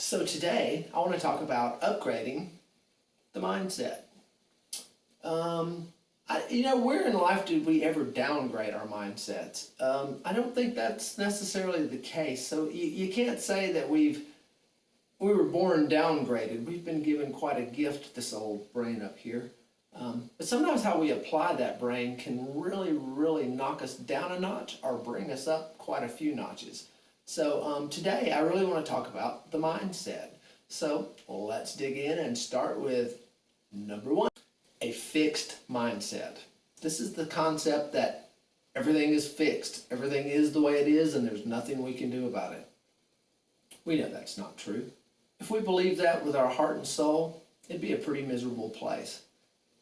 So today, I want to talk about upgrading the mindset. Where in life did we ever downgrade our mindsets? I don't think that's necessarily the case. So you can't say that we were born downgraded. We've been given quite a gift, this old brain up here. But sometimes how we apply that brain can really knock us down a notch or bring us up quite a few notches. So today I really want to talk about the mindset. So let's dig in and start with number one, a fixed mindset. This is the concept that everything is fixed, everything is the way it is, and there's nothing we can do about it. We know that's not true. If we believe that with our heart and soul, it'd be a pretty miserable place.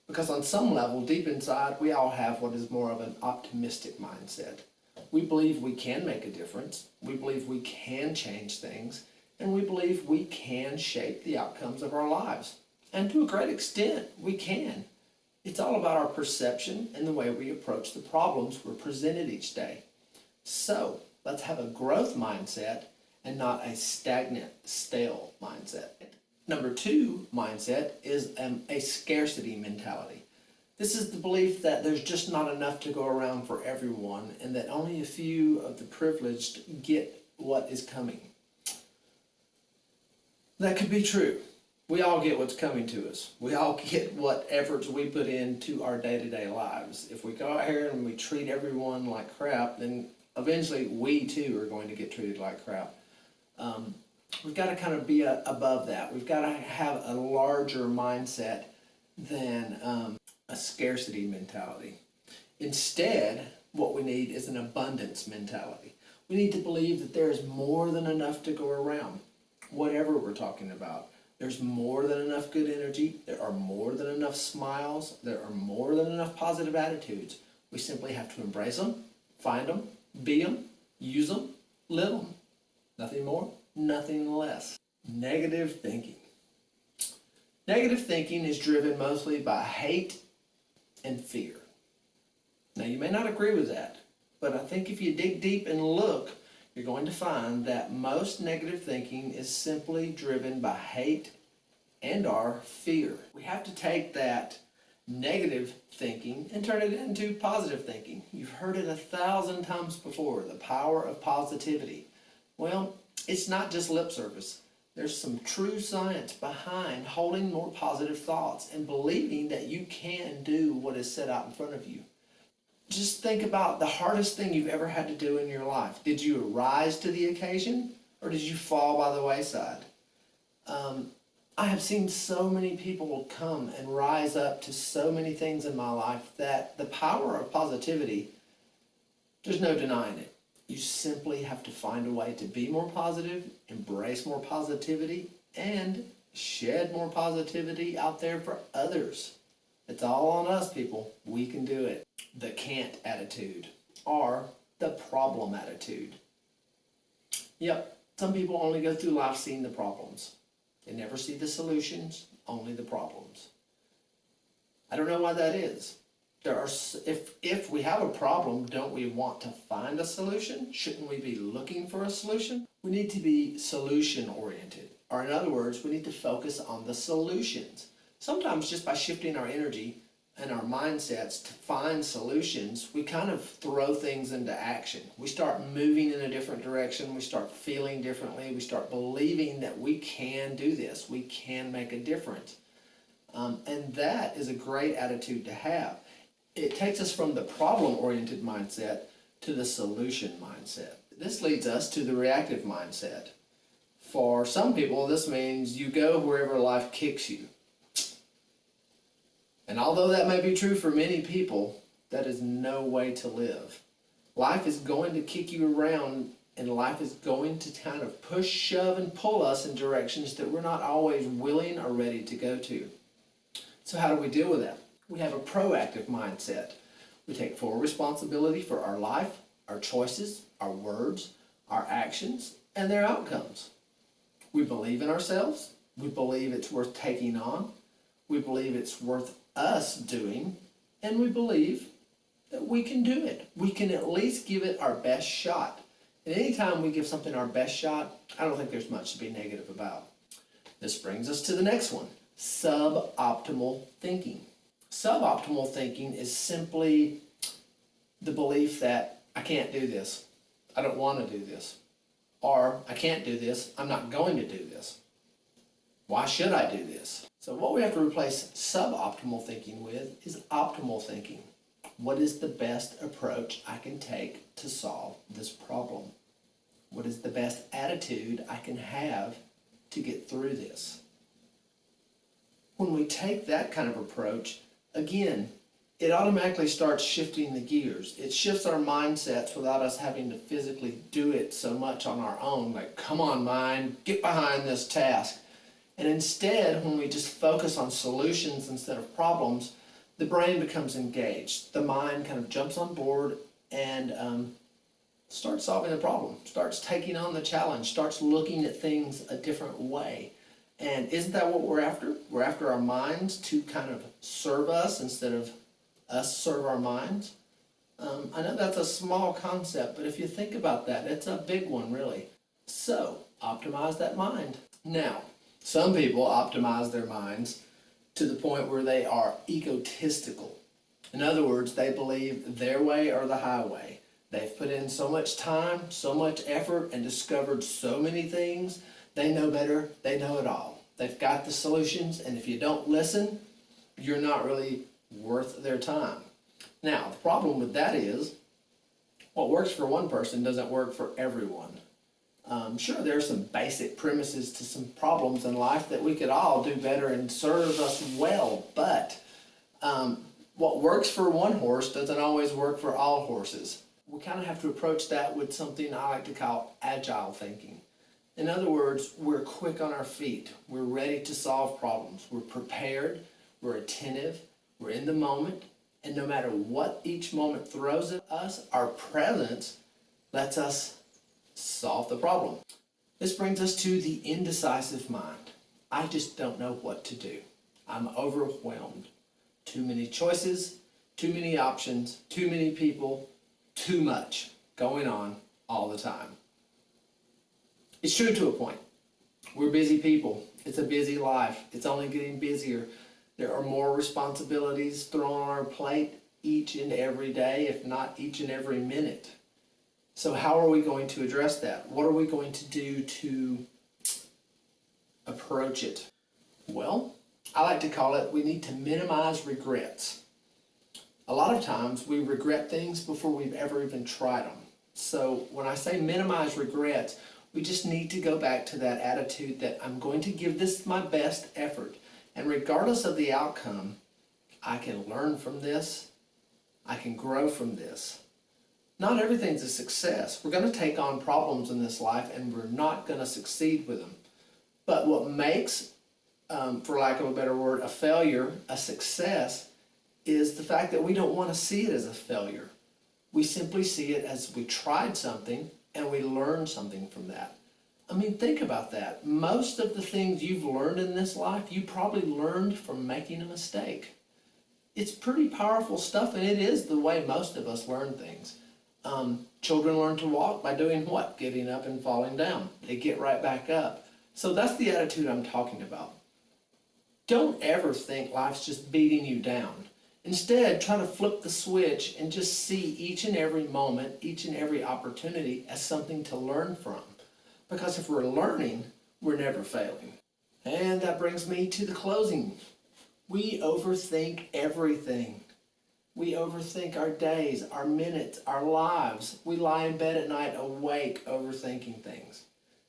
Because on some level, deep inside, we all have what is more of an optimistic mindset. We believe we can make a difference, we believe we can change things, and we believe we can shape the outcomes of our lives. And to a great extent, we can. It's all about our perception and the way we approach the problems we're presented each day. So, let's have a growth mindset and not a stagnant, stale mindset. Number two mindset is a scarcity mentality. This is the belief that there's just not enough to go around for everyone and that only a few of the privileged get what is coming. That could be true. We all get what's coming to us. We all get what efforts we put into our day-to-day lives. If we go out here and we treat everyone like crap, then eventually we too are going to get treated like crap. We've got to kind of be above that. We've got to have a larger mindset than a scarcity mentality. Instead, what we need is an abundance mentality. We need to believe that there is more than enough to go around, whatever we're talking about. There's more than enough good energy. There are more than enough smiles. There are more than enough positive attitudes. We simply have to embrace them, find them, be them, use them, live them. Nothing more, nothing less. Negative thinking. Negative thinking is driven mostly by hate and fear. Now, you may not agree with that, but I think if you dig deep and look, you're going to find that most negative thinking is simply driven by hate and or fear. We have to take that negative thinking and turn it into positive thinking. You've heard it 1,000 times before, the power of positivity. Well, it's not just lip service. There's some true science behind holding more positive thoughts and believing that you can do what is set out in front of you. Just think about the hardest thing you've ever had to do in your life. Did you rise to the occasion or did you fall by the wayside? I have seen so many people come and rise up to so many things in my life that the power of positivity, there's no denying it. You simply have to find a way to be more positive, embrace more positivity, and shed more positivity out there for others. It's all on us, people. We can do it. The can't attitude, or the problem attitude. Yep, some people only go through life seeing the problems. They never see the solutions, only the problems. I don't know why that is. If we have a problem, don't we want to find a solution? Shouldn't we be looking for a solution? We need to be solution oriented, or in other words, we need to focus on the solutions. Sometimes just by shifting our energy and our mindsets to find solutions, we kind of throw things into action. We start moving in a different direction, we start feeling differently, we start believing that we can do this, we can make a difference. And that is a great attitude to have. It takes us from the problem-oriented mindset to the solution mindset. This leads us to the reactive mindset. For some people, this means you go wherever life kicks you. And although that may be true for many people, that is no way to live. Life is going to kick you around, and life is going to kind of push, shove, and pull us in directions that we're not always willing or ready to go to. So how do we deal with that? We have a proactive mindset. We take full responsibility for our life, our choices, our words, our actions, and their outcomes. We believe in ourselves. We believe it's worth taking on. We believe it's worth us doing. And we believe that we can do it. We can at least give it our best shot. And anytime we give something our best shot, I don't think there's much to be negative about. This brings us to the next one, suboptimal thinking. Suboptimal thinking is simply the belief that I can't do this, I don't want to do this, or I can't do this, I'm not going to do this. Why should I do this? So what we have to replace suboptimal thinking with is optimal thinking. What is the best approach I can take to solve this problem? What is the best attitude I can have to get through this? When we take that kind of approach, again, it automatically starts shifting the gears. It shifts our mindsets without us having to physically do it so much on our own. Like, come on, mind, get behind this task. And instead, when we just focus on solutions instead of problems, the brain becomes engaged. The mind kind of jumps on board and starts solving the problem, starts taking on the challenge, starts looking at things a different way. And isn't that what we're after? We're after our minds to kind of serve us instead of us serve our minds. I know that's a small concept, but if you think about that, it's a big one, really. So, optimize that mind. Now, some people optimize their minds to the point where they are egotistical. In other words, they believe their way or the highway. They've put in so much time, so much effort, and discovered so many things. They know better, they know it all. They've got the solutions, and if you don't listen, you're not really worth their time. Now, the problem with that is, what works for one person doesn't work for everyone. Sure, there are some basic premises to some problems in life that we could all do better and serve us well, but what works for one horse doesn't always work for all horses. We kind of have to approach that with something I like to call agile thinking. In other words, we're quick on our feet. We're ready to solve problems. We're prepared. We're attentive. We're in the moment. And no matter what each moment throws at us, our presence lets us solve the problem. This brings us to the indecisive mind. I just don't know what to do. I'm overwhelmed. Too many choices, too many options, too many people, too much going on all the time. It's true to a point. We're busy people. It's a busy life. It's only getting busier. There are more responsibilities thrown on our plate each and every day, if not each and every minute. So how are we going to address that? What are we going to do to approach it? Well, I like to call it, we need to minimize regrets. A lot of times we regret things before we've ever even tried them. So when I say minimize regrets, we just need to go back to that attitude that I'm going to give this my best effort. And regardless of the outcome, I can learn from this. I can grow from this. Not everything's a success. We're going to take on problems in this life and we're not going to succeed with them. But what makes, for lack of a better word, a failure a success is the fact that we don't want to see it as a failure. We simply see it as we tried something and we learned something from that. I mean, think about that. Most of the things you've learned in this life, you probably learned from making a mistake. It's pretty powerful stuff, and it is the way most of us learn things. Children learn to walk by doing what? Getting up and falling down. They get right back up. So that's the attitude I'm talking about. Don't ever think life's just beating you down. Instead, try to flip the switch and just see each and every moment, each and every opportunity as something to learn from. Because if we're learning, we're never failing. And that brings me to the closing. We overthink everything. We overthink our days, our minutes, our lives. We lie in bed at night awake overthinking things.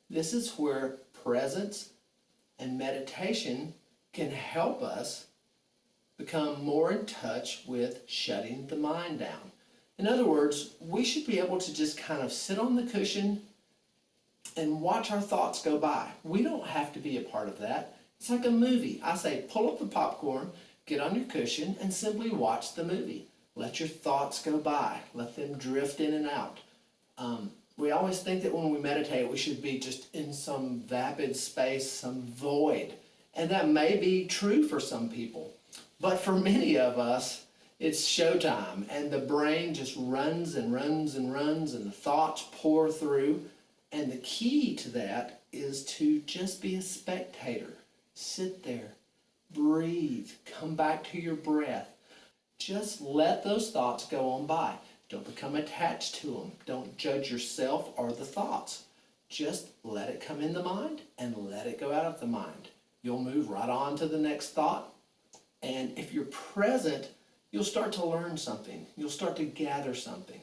This is where presence and meditation can help us become more in touch with shutting the mind down. In other words, we should be able to just kind of sit on the cushion and watch our thoughts go by. We don't have to be a part of that. It's like a movie. I say, pull up the popcorn, get on your cushion, and simply watch the movie. Let your thoughts go by. Let them drift in and out. We always think that when we meditate, we should be just in some vapid space, some void. And that may be true for some people. But for many of us, It's showtime, and the brain just runs and runs and runs, and the thoughts pour through. And the key to that is to just be a spectator. Sit there, breathe, come back to your breath. Just let those thoughts go on by. Don't become attached to them. Don't judge yourself or the thoughts. Just let it come in the mind and let it go out of the mind. You'll move right on to the next thought. And if you're present, you'll start to learn something. You'll start to gather something.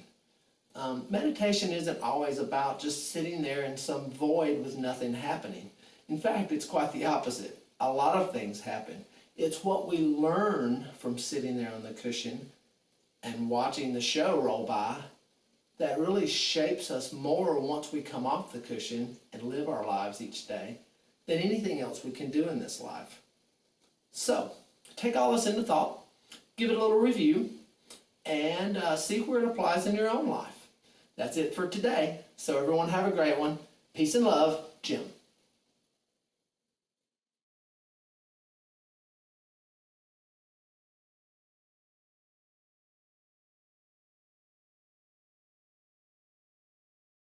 Meditation isn't always about just sitting there in some void with nothing happening. In fact, it's quite the opposite. A lot of things happen. It's what we learn from sitting there on the cushion and watching the show roll by that really shapes us more once we come off the cushion and live our lives each day than anything else we can do in this life. So, take all this into thought, give it a little review, and see where it applies in your own life. That's it for today. So everyone have a great one. Peace and love, Jim.